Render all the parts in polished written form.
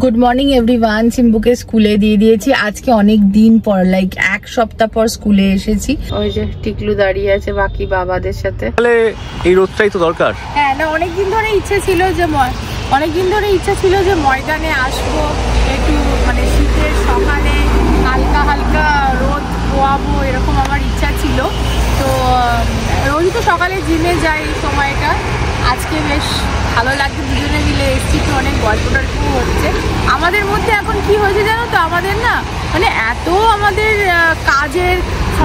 Good morning everyone. সিম্বুকে স্কুলে দিয়ে দিয়েছি আজকে অনেক দিন পর, লাইক এক সপ্তাহ পর স্কুলে এসেছি। ওই যে টিকলু দাঁড়িয়ে আছে বাকি বাবাদের সাথে। তাহলে এই রোদটাই তো দরকার। হ্যাঁ, না অনেকদিন ধরে ইচ্ছে ছিল যে ময়দানে আসবো, একটু মানে শীতের সকালে হালকা হালকা রোদ পোয়াবো, এরকম আমার ইচ্ছা ছিল। তো রোজই তো সকালে জিমে যাই এই সময়টা, আজকে বেশ ভালো লাগছে, দুজনে মিলে এসছি, তো অনেক গল্প টল্প হচ্ছে। আমাদের মধ্যে এখন কি হয়েছে জানো তো, আমাদের না মানে এত আমাদের কাজের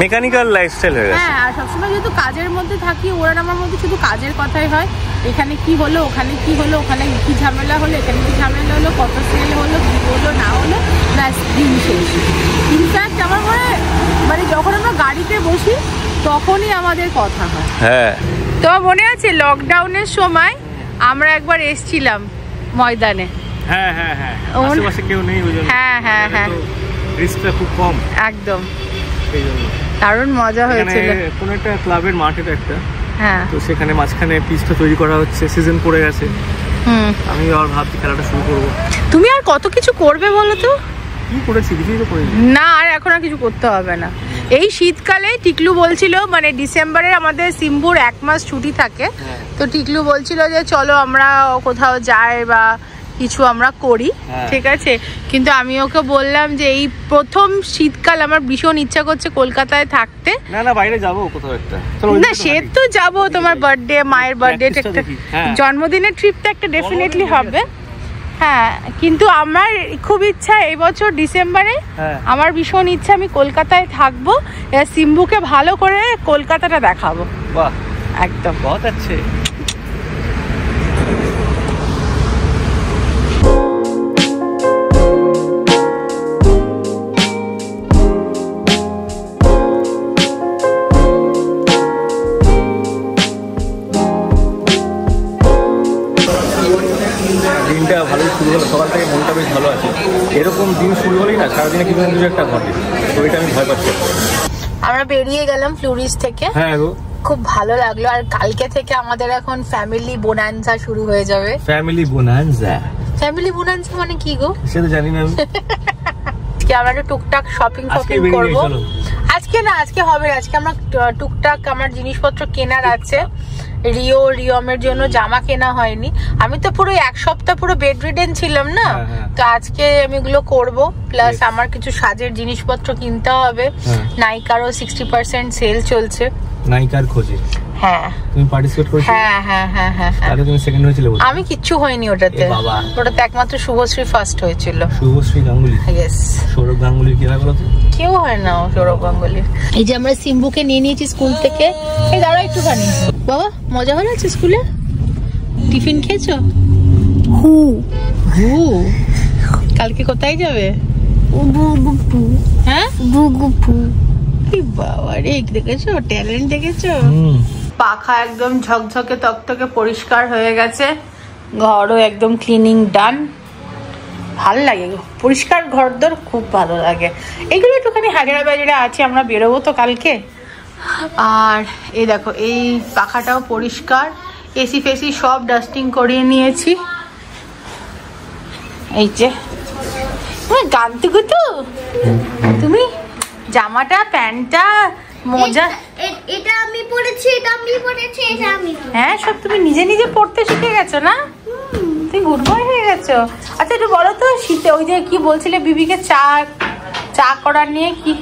মেকানিক্যাল লাইফস্টাইল হয়ে গেছে। হ্যাঁ, আর সবসময় যেহেতু কাজের মধ্যে থাকি, ওরা আমার মধ্যে শুধু কাজের কথাই হয়। এখানে কি হলো, ওখানে কি হলো, ওখানে কি ঝামেলা হলো, এখানে কি ঝামেলা হলো, কত সেল হলো, কি হলো না হলো, ব্যাস দিন শেষ। ইনফ্যাক্ট আমার মানে যখন আমরা গাড়িতে বসি তখনই আমাদের কথা হয়। হ্যাঁ, তো মনে আছে লকডাউনের সময় আমরা একবার এসেছিলাম ময়দানে। হ্যাঁ হ্যাঁ হ্যাঁ, আশেপাশে কেউ নেই ওই জন্য। হ্যাঁ হ্যাঁ হ্যাঁ, রিস্কটা খুব কম একদম, এই জন্য দারুণ মজা হয়েছিল। কোন একটা ক্লাবের মাঠে একটা, হ্যাঁ, তো সেখানে মাঝখানে পিচটা তৈরি করা হচ্ছে, সিজন পড়ে গেছে। আমি আর ভাবছি খেলাটা শুরু করবো। তুমি আর কত কিছু করবে বলো তো? কি করেছি, কিছুই তো করিনি। না, আর এখন আর কিছু করতে হবে না। এই শীতকালে টিকলু বলছিল, মানে ডিসেম্বরে আমাদের সিম্বুর 1 মাস ছুটি থাকে, তো টিকলু বলছিল যে চলো আমরা কোথাও যাই বা কিছু আমরা করি, ঠিক আছে। কিন্তু আমি ওকে বললাম যে এই প্রথম শীতকাল আমার ভীষণ ইচ্ছা করছে কলকাতায় থাকতে। না বাইরে যাবো কোথাও একটা। না সে তো যাবো, তোমার বার্থডে, মায়ের বার্থডে, জন্মদিনের ট্রিপটা একটা ডেফিনেটলি হবে। হ্যাঁ, কিন্তু আমার খুব ইচ্ছা এই বছর ডিসেম্বরে, আমার ভীষণ ইচ্ছা আমি কলকাতায় থাকবো, সিম্বুকে ভালো করে কলকাতাটা দেখাবো। বাহ, একদম বহুত আচ্ছে। দিনটা ভালোই শুরু হলো, সকাল থেকে মনটা বেশ ভালো আছে। এরকম দিন শুরু হলেই না সারাদিনে কিছু না কিছু একটা ঘটে, তো এটা আমি ভয় পাচ্ছি। আমরা বেরিয়ে গেলাম ফ্লুরিস থেকে। হ্যাঁ গো, খুব ভালো লাগলো। আর কালকে থেকে আমাদের এখন ফ্যামিলি বোনান্সা শুরু হয়ে যাবে। ফ্যামিলি বোনান্সা মানে কি গো? সেটা জানি না আমি। আজকে আমরা একটু টুকটাক শপিং করবো। আজকে হবে, আজকে আমরা টুকটাক আমার জিনিসপত্র কেনার আছে। রিয়মের জন্য জামা কেনা হয়নি। আমি তো পুরো 1 সপ্তাহ পুরো বেড রিডেন ছিলাম না, তো আজকে আমি এগুলো করবো। প্লাস আমার কিছু সাজের জিনিসপত্র কিনতে হবে। নাইকারও 60% সেল চলছে। নাইকার খোঁজে? হ্যাঁ। তুমি পার্টিসিপেট করেছো? হ্যাঁ হ্যাঁ হ্যাঁ হ্যাঁ। তাহলে তুমি সেকেন্ড হয়েছিলে? আমি কিচ্ছু হয়নি ওটাতে। ওটাতে একমাত্র শুভশ্রী ফার্স্ট হয়েছিল। শুভশ্রী গাঙ্গুলি? ইয়েস। সৌরভ গাঙ্গুলি কি হয় বলো তো? কেউ হয় না সৌরভ গাঙ্গুলি। এই যে আমরা সিম্বুকে নিয়ে নিয়েছি স্কুল থেকে। এই দাঁড়াও একটুখানি। বাবা মজা ভালো আছে স্কুলে? টিফিন খেয়েছো? কালকে কোথায় যাবে? হ্যাঁ, বাবা রে, দেখেছো ট্যালেন্ট, দেখেছো? পাখা একদম ঝকঝকে তকতকে পরিষ্কার হয়ে গেছে, ঘরও একদম ক্লিনিং ডান। ভালো লাগে পরিষ্কার ঘরদোর, খুব ভালো লাগে। এগুলো একটুখানি হাজারা বাজারে আছে, আমরা বেরোবো তো কালকে। আর এই দেখো এই পাখাটাও পরিষ্কার, এসি ফেসি সব ডাস্টিং করিয়ে নিয়েছি। এই যে গান তো তুমি জামাটা প্যান্টটা মোজা এটা আমি পরেছি, এটা আমি পরেছি, এটা আমি। হ্যাঁ, সব তুমি নিজে নিজে পড়তে শিখে গেছো না? তুমি গুড বয় হয়ে গেছো। আচ্ছা একটু বলো তো, শীতে ওই যে কি বলছিলে বিবিকে চা করার নিয়ে, কি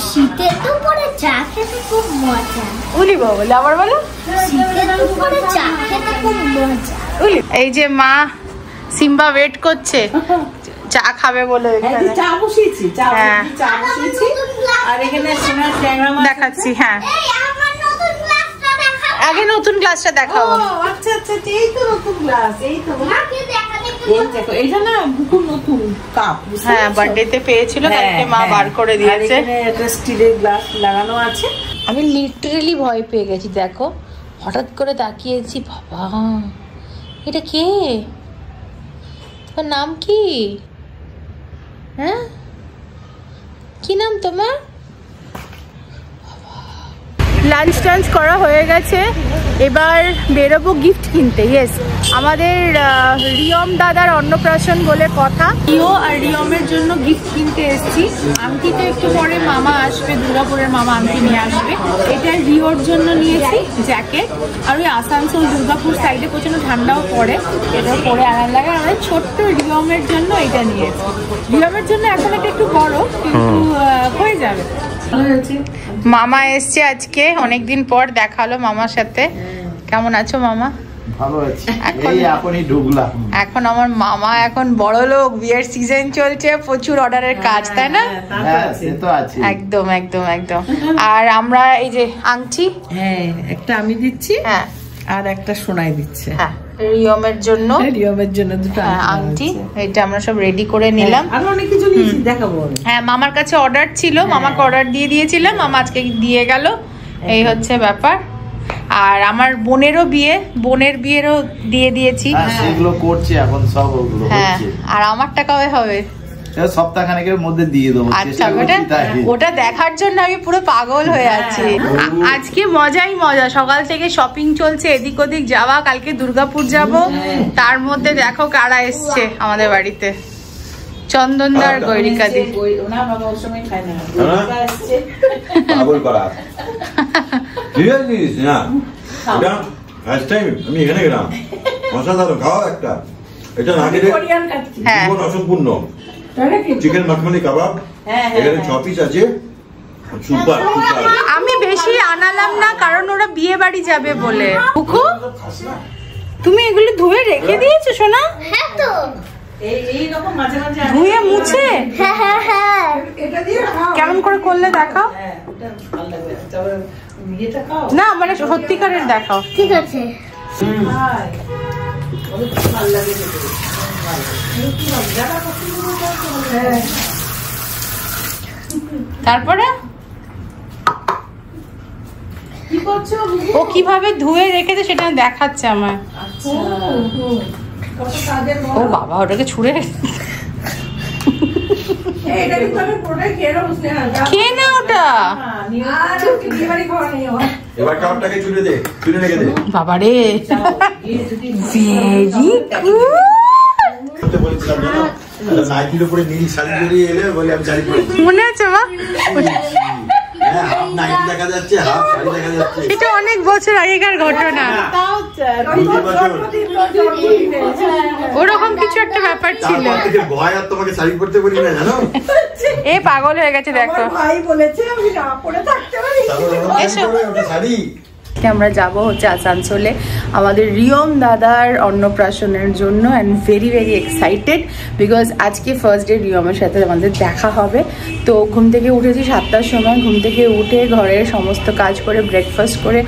শীতে তো পরে চা খেতে খুব মজা। উলি বলে আবার বলো, শীতে তো পরে চা খেতে খুব মজা। উলি। এই যে মা সিম্বা ওয়েট করছে চা খাবে বলে, চা বসিয়েছি, আর এখানে দেখাচ্ছি। হ্যাঁ, আগে নতুন গ্লাসটা দেখাবো। আচ্ছা আচ্ছা, এই তো নতুন গ্লাস, এই তো দেখো, এইটা না খুব নতুন কাপ। হ্যাঁ, বার্থডেতে পেয়েছিল, কালকে মা বার করে দিয়েছে। একটা স্টিলের গ্লাস লাগানো আছে। আমি লিটারালি ভয় পেয়ে গেছি, দেখো হঠাৎ করে তাকিয়েছি, বাবা এটা কে? তোমার নাম কি? হ্যাঁ, কি নাম তোমার? লাঞ্চ টাঞ্চ করা হয়ে গেছে, এবার বেরোবো গিফট কিনতে। ইয়েস, আমাদের রিয়ম দাদার অন্নপ্রাশন বলে কথা, রিও আর রিয়মের জন্য গিফট কিনতে এসেছি। আংটিটা একটু পরে মামা আসবে, দুর্গাপুরের মামা আংটি নিয়ে আসবে। এটা রিওর জন্য নিয়েছি জ্যাকেট, আর ওই আসানসোল দুর্গাপুর সাইডে প্রচন্ড ঠান্ডাও পড়ে, এটা পরে আরাম লাগে। আমাদের ছোট্ট রিয়মের জন্য এটা নিয়েছি। রিয়মের জন্য এখন এটা একটু বড়, কিন্তু হয়ে যাবে। মামা এসছে আজকে, অনেকদিন পর দেখালো মামার সাথে। কেমন আছো মামা? ভালো আছি, এই এখনই ঢুকলাম। এখন আমার মামা এখন বড় লোক, বিয়ের সিজন চলছে, প্রচুর অর্ডারের কাজ, তাই না? হ্যাঁ, সে তো আছে। একদম একদম একদম। আর আমরা এই যে আংটি, হ্যাঁ একটা আমি দিচ্ছি, হ্যাঁ, আর একটা সোনাই দিচ্ছে। হ্যাঁ, রিয়মের জন্য, রিয়মের জন্য দুটো আংটি। এটা আমরা সব রেডি করে নিলাম। আর অনেক কিছু নিয়েছি, দেখাবো। হ্যাঁ, মামার কাছে অর্ডার ছিল, মামাকে অর্ডার দিয়ে দিয়েছিলাম, মামা আজকে দিয়ে গেল। এই হচ্ছে ব্যাপার। আর আমার বোনেরও বিয়ে, বোনের বিয়েরও দিয়ে দিয়েছি। সেগুলো করছে এখন সব, ওগুলো হ্যাঁ, হচ্ছে। আর আমারটা কবে হবে? সপ্তাহখানেকের মধ্যে দিয়ে দেবো। আচ্ছা, ওটা দেখার জন্য আমি পুরো পাগল হয়ে আছি। আজকে মজাই মজা, সকাল থেকে শপিং চলছে, এদিক ওদিক যাওয়া, কালকে দুর্গাপুর যাব। তার মধ্যে দেখো কারা এসছে আমাদের বাড়িতে, চন্দনদার গৈরিকা দি। আমি এখানে গেলাম, অসাধারণ খাওয়া একটা। এটা না খেলে জীবন অসম্পূর্ণ। চিকেন মাখমালি কাবাব, এখানে 6 পিস আছে, সুপার সুপার। আমি বেশি আনালাম না, কারণ ওরা বিয়ে বাড়ি যাবে বলে। বুকু, তুমি এগুলো ধুয়ে রেখে দিয়েছো সোনা? হ্যাঁ তো, এইরকম মাঝে মাঝে ধুয়ে মুছে? হ্যাঁ হ্যাঁ হ্যাঁ। এটা দিয়ে কেমন করে করলে দেখাও ভালো লাগবে। তবে ইয়েটা খাও না, মানে সত্যিকারের দেখাও। ঠিক আছে। ভালো লাগে। তারপরে কি করছো? ও কিভাবে ধুয়ে রেখেছে সেটা দেখাচ্ছে আমার। কত কাজের ও বাবা, ওটাকে ছুঁড়ে এটা কিন্তু আমি পুরোটাই খেয়ে নেবো। খেয়ে না ওটা। আর বিয়ে বাড়ি খাওয়া নেই আমার। এবার কাপটাকে চুলে দে, চুলে রেখে দে। বাবা রে, ভেরি গুড। বলেছিলাম জানো, নাইটির উপরে নীল শাড়ি জড়িয়ে এলে বলে আমি শাড়ি পরে। মনে আছে মা? হ্যাঁ, হাফ নাইটি দেখা যাচ্ছে, হাফ শাড়ি দেখা যাচ্ছে। এটা অনেক বছর আগেকার ঘটনা, ওরকম কিছু একটা ব্যাপার ছিল। ভয় আর তোমাকে শাড়ি পরতে বলি না জানো। এ পাগল হয়ে গেছে দেখো। ভাই বলেছে আমি না পরে থাকতে পারি। শাড়ি আমরা যাব হচ্ছে আসানসোলে আমাদের রিয়ম দাদার অন্নপ্রাশনের জন্য, and very very excited because আজকে ফার্স্ট ডে রিয়মের সাথে আমাদের দেখা হবে। তো ঘুম থেকে উঠেছি 7টার সময়, ঘুম থেকে উঠে ঘরের সমস্ত কাজ করে ব্রেকফাস্ট করে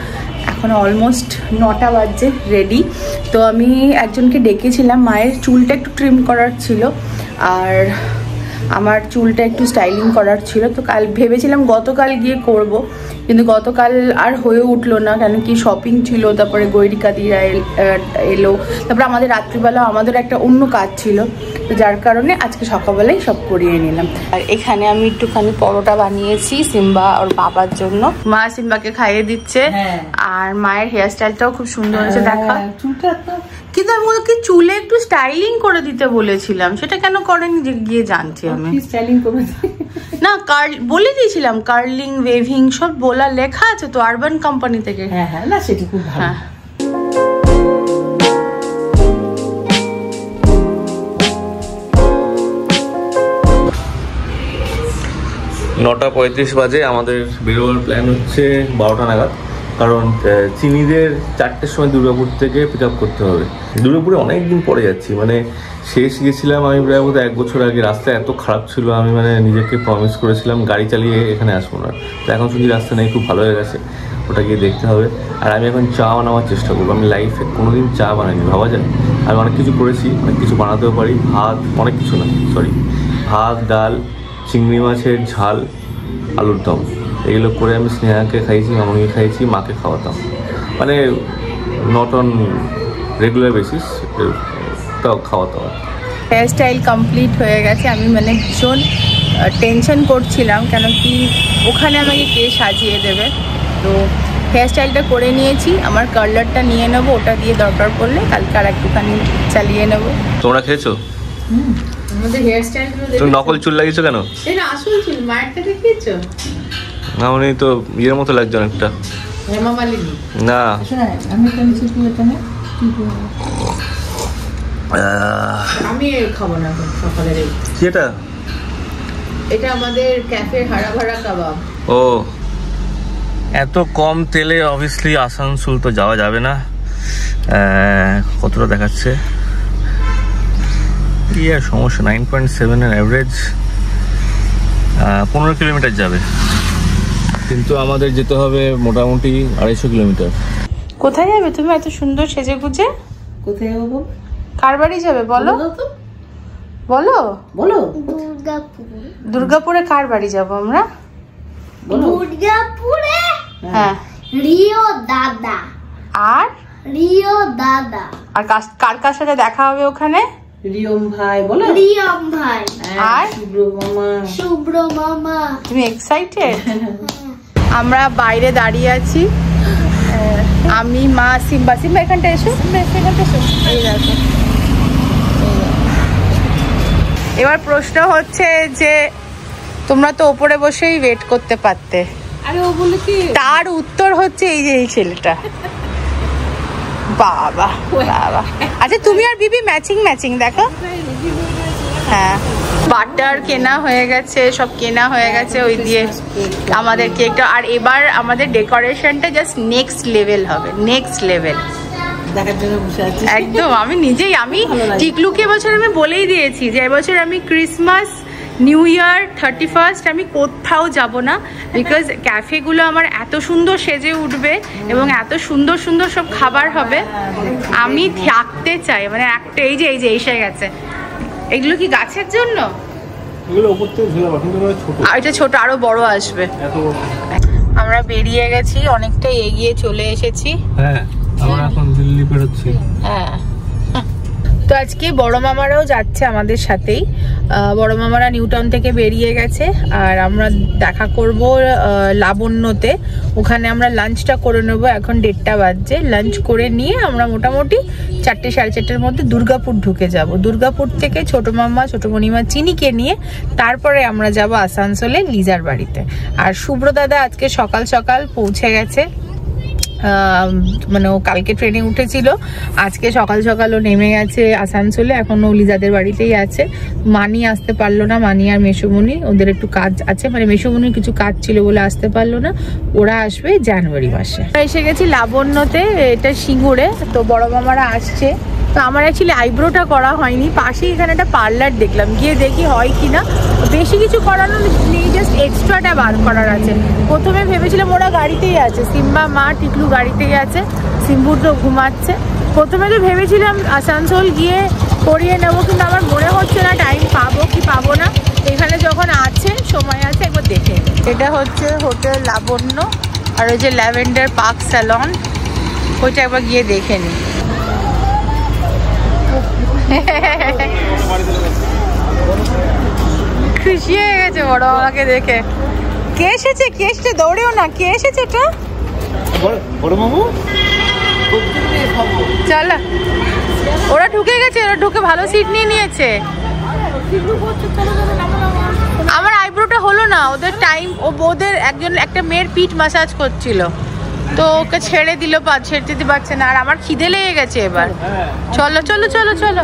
এখন অলমোস্ট 9টা বাজছে, রেডি। তো আমি একজনকে ডেকেছিলাম, মায়ের চুলটা একটু ট্রিম করার ছিল আর আমার চুলটা একটু স্টাইলিং করার ছিল। তো কাল ভেবেছিলাম গতকাল গিয়ে করব, কিন্তু গতকাল আর হয়ে উঠলো না, কেন কি শপিং ছিল, তারপরে গৈরিকাদিরা এলো, তারপরে আমাদের রাত্রিবেলা আমাদের একটা অন্য কাজ ছিল, তো যার কারণে আজকে সকালবেলায় সব করিয়ে নিলাম। আর এখানে আমি একটুখানি পরোটা বানিয়েছি সিম্বা ওর বাবার জন্য, মা সিম্বাকে খাইয়ে দিচ্ছে। আর মায়ের হেয়ার স্টাইলটাও খুব সুন্দর হয়েছে দেখা। কিন্তু আমি ওকে চুলে একটু স্টাইলিং করে দিতে বলেছিলাম, সেটা কেন করেনি গিয়ে জানছি আমি। স্টাইলিং করে না, বলে দিয়েছিলাম কার্লিং, ওয়েভিং সব বলা লেখা আছে তো আরবান কোম্পানি থেকে। হ্যাঁ হ্যাঁ, না সেটা খুব ভালো। 9:35 বাজে, আমাদের বেরোবার প্ল্যান হচ্ছে 12টা নাগাদ, কারণ চিনিদের 4টের সময় দুর্গাপুর থেকে পিক আপ করতে হবে। দুর্গাপুরে অনেক দিন পরে যাচ্ছি, মানে শেষ গেছিলাম আমি প্রায় বোধহয় 1 বছর আগে। রাস্তা এত খারাপ ছিল, আমি মানে নিজেকে প্রমিস করেছিলাম গাড়ি চালিয়ে এখানে আসবো না। তো এখন শুধু রাস্তা নেই, খুব ভালো হয়ে গেছে, ওটা গিয়ে দেখতে হবে। আর আমি এখন চা বানাবার চেষ্টা করবো, আমি লাইফে কোনোদিন চা বানাইনি, ভাবা যায়। আমি অনেক কিছু করেছি, অনেক কিছু বানাতেও পারি, ভাত, অনেক কিছু না সরি, ভাত, ডাল, চিংড়ি মাছের ঝাল, আলুর দম, এগুলো করে আমি স্নেহাকে খাইয়েছি, মামনিকে খাইয়েছি, মাকে খাওয়াতাম, মানে নট অন রেগুলার বেসিস, তাও খাওয়াতাম। হেয়ার স্টাইল কমপ্লিট হয়ে গেছে, আমি মানে ভীষণ টেনশন করছিলাম, কেন কি ওখানে আমাকে কে সাজিয়ে দেবে। তো হেয়ার স্টাইলটা করে নিয়েছি, আমার কার্লারটা নিয়ে নেবো, ওটা দিয়ে দরকার পড়লে কালকে আর একটুখানি চালিয়ে নেবো। তোমরা খেয়েছো? আমাদের হেয়ার স্টাইল তুমি নকল চুল লাগিয়েছো কেন? এটা আসল চুল, মায়েরটা দেখিয়েছো না? উনি তো ইয়ের মতো লাগছে অনেকটা। হেমা মালিনী না, আমি তো নিচে কি এটা না আমি খাবো না সকালের। কি এটা? এটা আমাদের ক্যাফের হারা ভাড়া কাবাব। ও, এত কম তেলে অবভিয়াসলি আসানসোল তো যাওয়া যাবে না। কতটা দেখাচ্ছে? ইয়ার সমস্যা 9.7 এর অ্যাভারেজ, 15 কিলোমিটার যাবে, কিন্তু আমাদের যেতে হবে মোটামুটি 250 কিলোমিটার। কোথায় যাবে তুমি এত সুন্দর সেজে গুজে? কোথায় যাবো? কার বাড়ি যাবে বলো? বলো বলো। দুর্গাপুরে কার বাড়ি যাবো আমরা? দুর্গাপুরে হ্যাঁ, রিও দাদা। আর রিও দাদা আর কার সাথে দেখা হবে ওখানে? রিয়ম ভাই বলো। রিয়ম ভাই আর শুভ্র মামা। শুভ্র মামা। তুমি এক্সাইটেড? আমরা বাইরে দাঁড়িয়ে আছি, আমি, মা, সিম্বা। সিম্বা এখানটা এসো, এখানটা এসো। এই দেখো, এবার প্রশ্ন হচ্ছে যে তোমরা তো ওপরে বসেই ওয়েট করতে পারতে, আরে ও বলে কি, তার উত্তর হচ্ছে এই যে এই ছেলেটা। বাবা বাবা। আচ্ছা তুমি আর বিবি ম্যাচিং ম্যাচিং দেখো। হ্যাঁ, বাটার কেনা হয়ে গেছে, সব কেনা হয়ে গেছে ওই দিয়ে আমাদের কেকটা। আর এবার আমাদের ডেকোরেশনটা জাস্ট নেক্সট লেভেল হবে, নেক্সট লেভেল দেখার জন্য বসে আছি একদম। আমি টিকলুকে এবছর আমি বলেই দিয়েছি যে এবছর আমি ক্রিসমাস, নিউ ইয়ার, 31st আমি কোথাও যাব না, বিকজ ক্যাফেগুলো আমার এত সুন্দর সেজে উঠবে এবং এত সুন্দর সুন্দর সব খাবার হবে, আমি থাকতে চাই। মানে একটা এই যে এসে গেছে, এগুলো কি গাছের জন্য? এটা ছোট, আরো বড় আসবে। আমরা বেরিয়ে গেছি, অনেকটা এগিয়ে চলে এসেছি। হ্যাঁ, আমরা এখন দিল্লি বেরোচ্ছি। হ্যাঁ, তো আজকে বড় মামারাও যাচ্ছে আমাদের সাথেই। বড় মামারা নিউটাউন থেকে বেরিয়ে গেছে, আর আমরা দেখা করব লাবণ্যতে। ওখানে আমরা লাঞ্চটা করে নেব, এখন 1:30 বাজছে। লাঞ্চ করে নিয়ে আমরা মোটামুটি 4টে সাড়ে 4টের মধ্যে দুর্গাপুর ঢুকে যাব। দুর্গাপুর থেকে ছোট মামা, ছোট মণিমা, চিনিকে নিয়ে তারপরে আমরা যাব আসানসোলে লিজার বাড়িতে। আর শুভ্র দাদা আজকে সকাল সকাল পৌঁছে গেছে, মানে ও কালকে ট্রেনে উঠেছিল, আজকে সকাল সকাল ও নেমে গেছে আসানসোলে। এখন ও লিজাদের বাড়িতেই আছে। মানি আসতে পারলো না, মানি আর মেসোমণি, ওদের একটু কাজ আছে, মানে মেসোমণির কিছু কাজ ছিল বলে আসতে পারলো না। ওরা আসবে জানুয়ারি মাসে। এসে গেছি লাবণ্যতে, এটা সিঙ্গুরে। তো বড় মামারা আসছে। তো আমার অ্যাকচুয়ালি আইব্রোটা করা হয়নি, পাশেই এখানে একটা পার্লার দেখলাম, গিয়ে দেখি হয় কিনা। বেশি কিছু করানো নেই, জাস্ট এক্সট্রাটা বার করার আছে। প্রথমে ভেবেছিলাম ওরা গাড়িতেই আছে, সিম্বা, মা, টিকলু গাড়িতেই আছে, সিম্বুর তো ঘুমাচ্ছে। প্রথমে তো ভেবেছিলাম আসানসোল গিয়ে করিয়ে নেবো, কিন্তু আমার মনে হচ্ছে না টাইম পাবো কি পাবো না। এখানে যখন আছে, সময় আছে, একবার দেখে। এটা হচ্ছে হোটেল লাবণ্য, আর ওই যে ল্যাভেন্ডার পার্ক স্যালন, ওইটা একবার গিয়ে দেখে নি। খুশি হয়ে গেছে বড় মামাকে দেখে। কে এসেছে, কে এসেছে? দৌড়েও না, কে এসেছে? এটা বড় মামু চল, ওরা ঢুকে গেছে, ওরা ঢুকে ভালো সিট নিয়ে নিয়েছে। আমার আইব্রোটা হলো না, ওদের টাইম, ওদের একটা মেয়ের পিঠ ম্যাসাজ করছিল, তো ওকে ছেড়ে দিল, ছেড়ে দিতে পারছে না। আর আমার খিদে লেগে গেছে এবার। চলো চলো চলো চলো।